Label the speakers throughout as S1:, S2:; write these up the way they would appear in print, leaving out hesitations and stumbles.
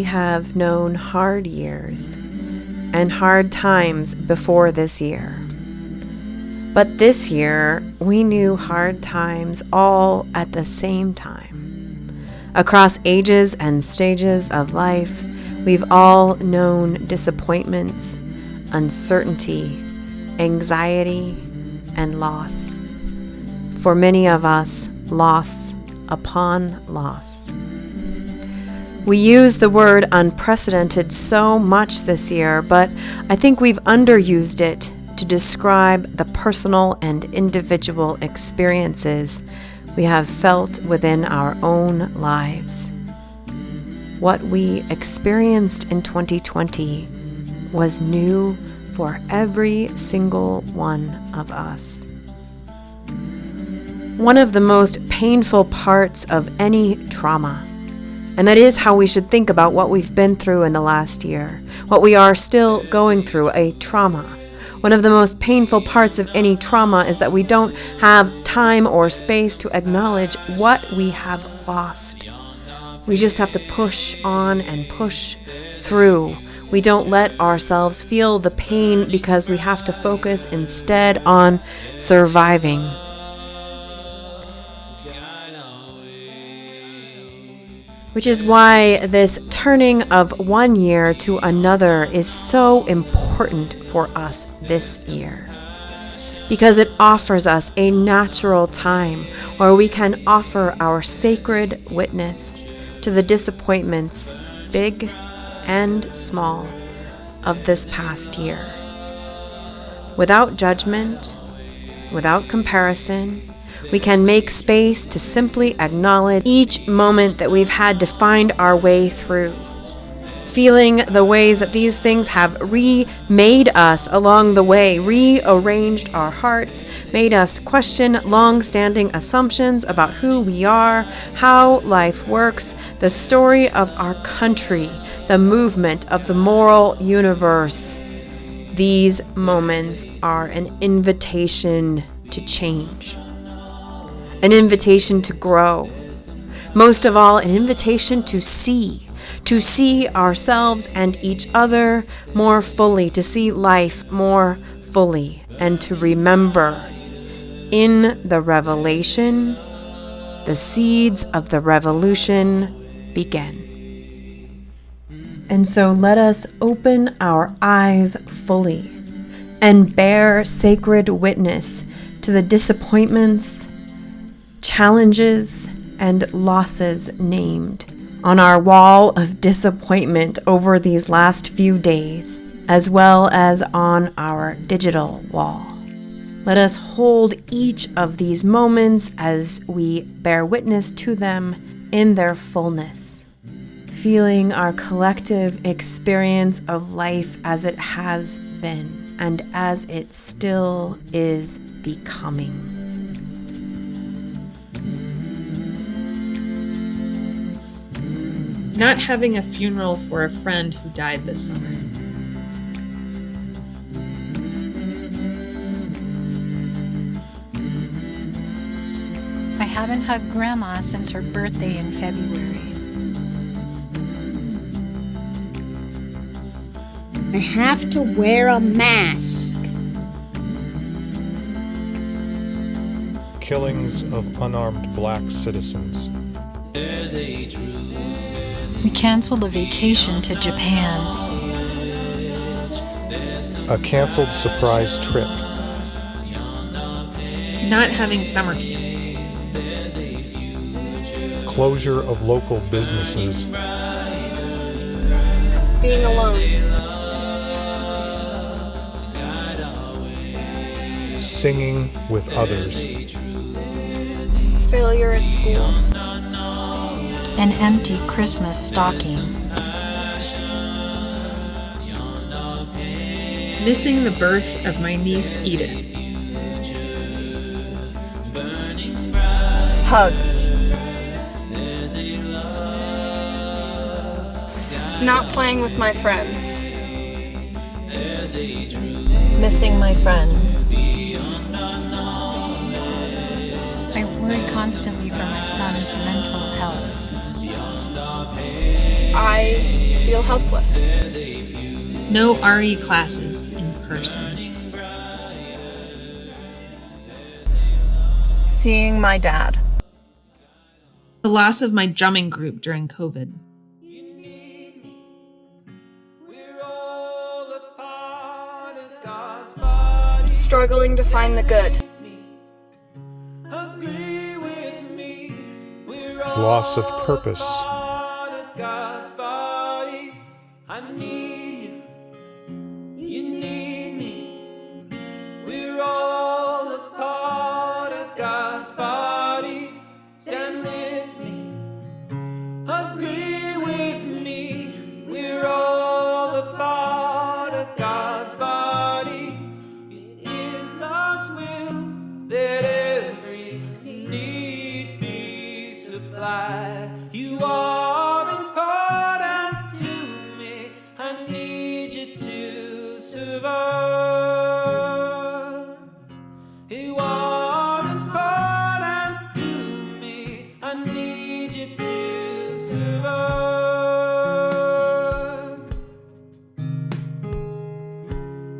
S1: have known hard years and hard times before this year. But this year, we knew hard times all at the same time. Across ages and stages of life, we've all known disappointments, uncertainty, anxiety, and loss. For many of us, loss upon loss. We use the word unprecedented so much this year, but I think we've underused it to describe the personal and individual experiences we have felt within our own lives. What we experienced in 2020 was new for every single one of us. One of the most painful parts of any trauma, and that is how we should think about what we've been through in the last year, what we are still going through, a trauma. One of the most painful parts of any trauma is that we don't have time or space to acknowledge what we have lost. We just have to push on and push through. We don't let ourselves feel the pain because we have to focus instead on surviving. Which is why this turning of one year to another is so important for us this year. Because it offers us a natural time where we can offer our sacred witness to the disappointments, big and small, of this past year. Without judgment, without comparison, we can make space to simply acknowledge each moment that we've had to find our way through, feeling the ways that these things have remade us along the way, rearranged our hearts, made us question long-standing assumptions about who we are, how life works, the story of our country, the movement of the moral universe. These moments are an invitation to change. An invitation to grow. Most of all, an invitation to see ourselves and each other more fully, to see life more fully, and to remember, in the revelation, the seeds of the revolution begin. And so let us open our eyes fully and bear sacred witness to the disappointments, challenges, and losses named on our wall of disappointment over these last few days, as well as on our digital wall. Let us hold each of these moments as we bear witness to them in their fullness, feeling our collective experience of life as it has been and as it still is becoming.
S2: Not having a funeral for a friend who died this summer.
S3: I haven't hugged Grandma since her birthday in February.
S4: I have to wear a mask.
S5: Killings of unarmed black citizens.
S3: We canceled a vacation to Japan.
S5: A canceled surprise trip.
S2: Not having summer camp.
S5: Closure of local businesses.
S6: Being alone.
S5: Singing with others.
S6: Failure at school.
S3: An empty Christmas stocking.
S2: Missing the birth of my niece Edith.
S6: Hugs. Not playing with my friends.
S7: Missing my friends.
S3: I worry constantly for my son's mental health.
S6: I feel helpless.
S2: No RE classes in person.
S7: Seeing my dad.
S2: The loss of my drumming group during COVID.
S6: Struggling to find the good.
S5: Loss of purpose.
S8: You are important to me. I need you to survive. You are important to me. I need you to survive.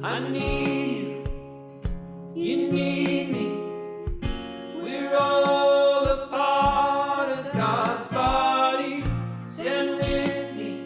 S8: I need you. You need me. We're all a part of God's body. Stand with me.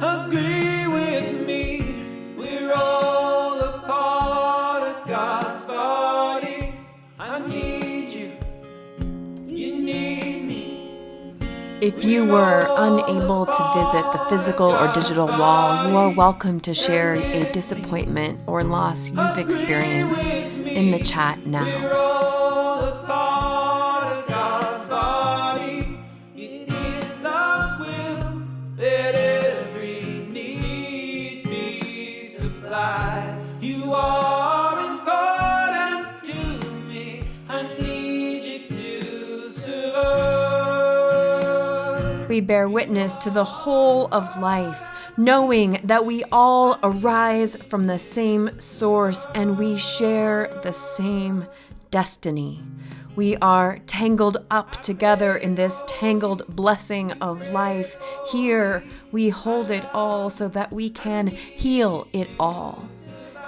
S8: Agree with me. We're all a part of God's body. I need you. You need me.
S1: If you were unable to visit the physical or digital wall, you are welcome to share a disappointment or loss you've experienced in the chat now.
S8: We're all a part of God's body. It is God's will that every need be supplied. You are important to me. I need you to survive.
S1: We bear witness to the whole of life, knowing that we all arise from the same source and we share the same destiny. We are tangled up together in this tangled blessing of life. Here we hold it all so that we can heal it all.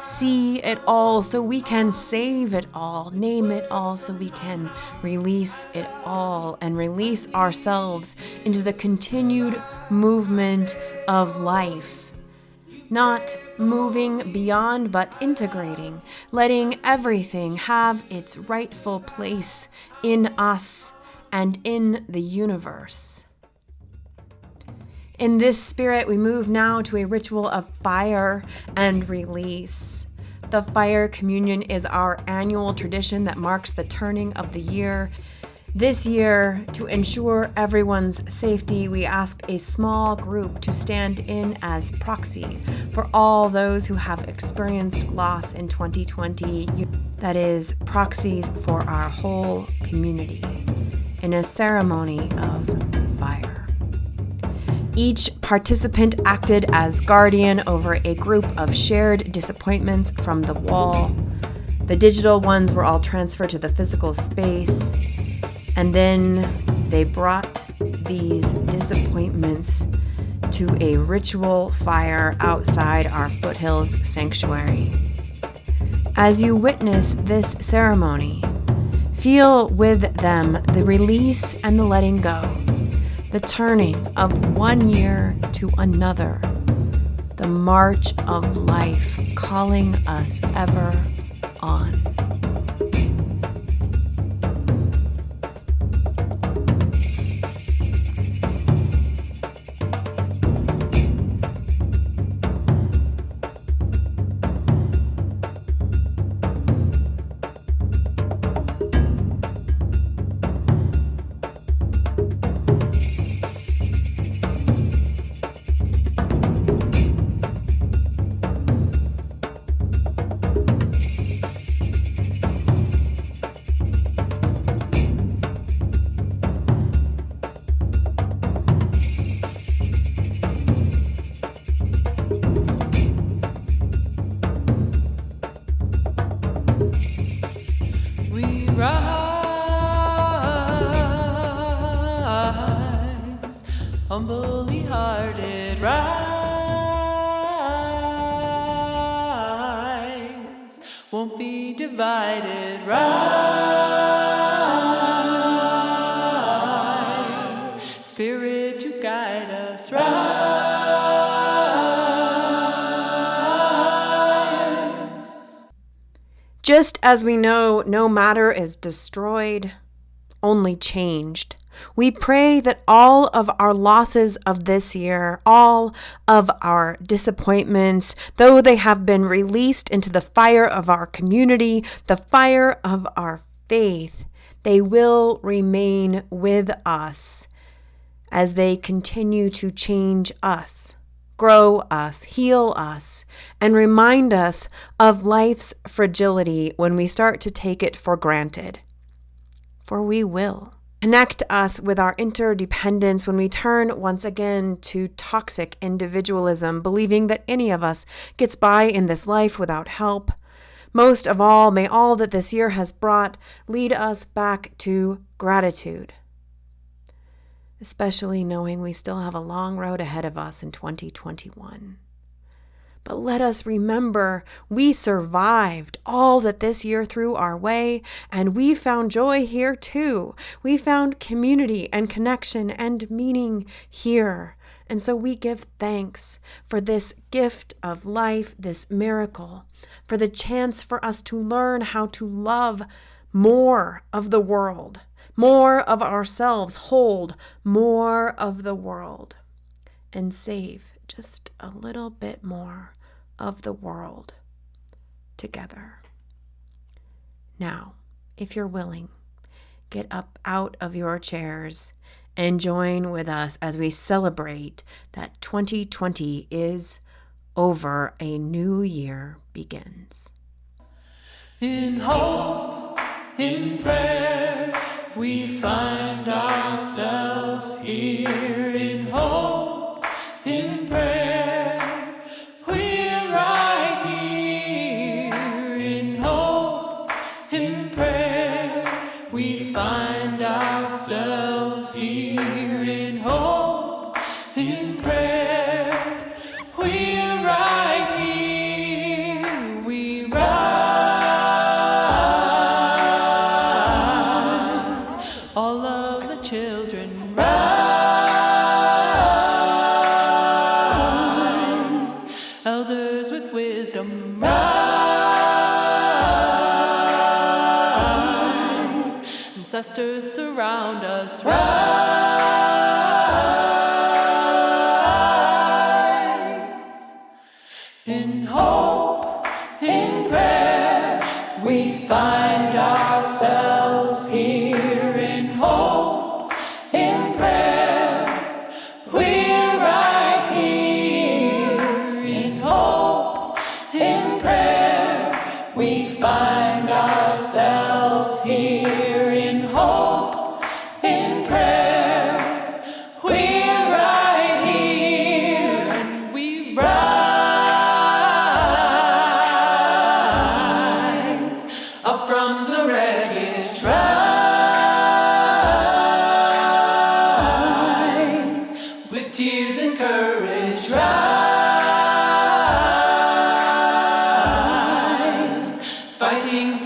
S1: See it all so we can save it all. Name it all so we can release it all and release ourselves into the continued movement of life. Not moving beyond, but integrating, letting everything have its rightful place in us and in the universe. In this spirit, we move now to a ritual of fire and release. The fire communion is our annual tradition that marks the turning of the year. This year, to ensure everyone's safety, we asked a small group to stand in as proxies for all those who have experienced loss in 2020. That is, proxies for our whole community in a ceremony of fire. Each participant acted as guardian over a group of shared disappointments from the wall. The digital ones were all transferred to the physical space, and then they brought these disappointments to a ritual fire outside our foothills sanctuary. As you witness this ceremony, feel with them the release and the letting go. The turning of one year to another, the march of life calling us ever on.
S8: rise. Won't be divided, rise. Spirit to guide us, rise.
S1: Just as we know no matter is destroyed, only changed, we pray that all of our losses of this year, all of our disappointments, though they have been released into the fire of our community, the fire of our faith, they will remain with us as they continue to change us, grow us, heal us, and remind us of life's fragility when we start to take it for granted. For we will. Connect us with our interdependence when we turn once again to toxic individualism, believing that any of us gets by in this life without help. Most of all, may all that this year has brought lead us back to gratitude, especially knowing we still have a long road ahead of us in 2021. But let us remember we survived all that this year threw our way, and we found joy here too. We found community and connection and meaning here. And so we give thanks for this gift of life, this miracle, for the chance for us to learn how to love more of the world, more of ourselves, hold more of the world, and save just a little bit more of the world together. Now, if you're willing, get up out of your chairs and join with us as we celebrate that 2020 is over, a new year begins.
S8: In hope, in prayer, we find ourselves here. In hope, in prayer, we're right here. In hope, in prayer, we find ourselves here. In hope, in prayer, we're right here. We rise. All of the children rise. Elders with wisdom rise. Ancestors surround us rise. In hope, in prayer, we find ourselves here. In hope, in prayer, we're right here. In hope, in prayer, we find ourselves here. In hope, in prayer, we're right here. And we rise up from the wreckage, rise with tears and courage, rise fighting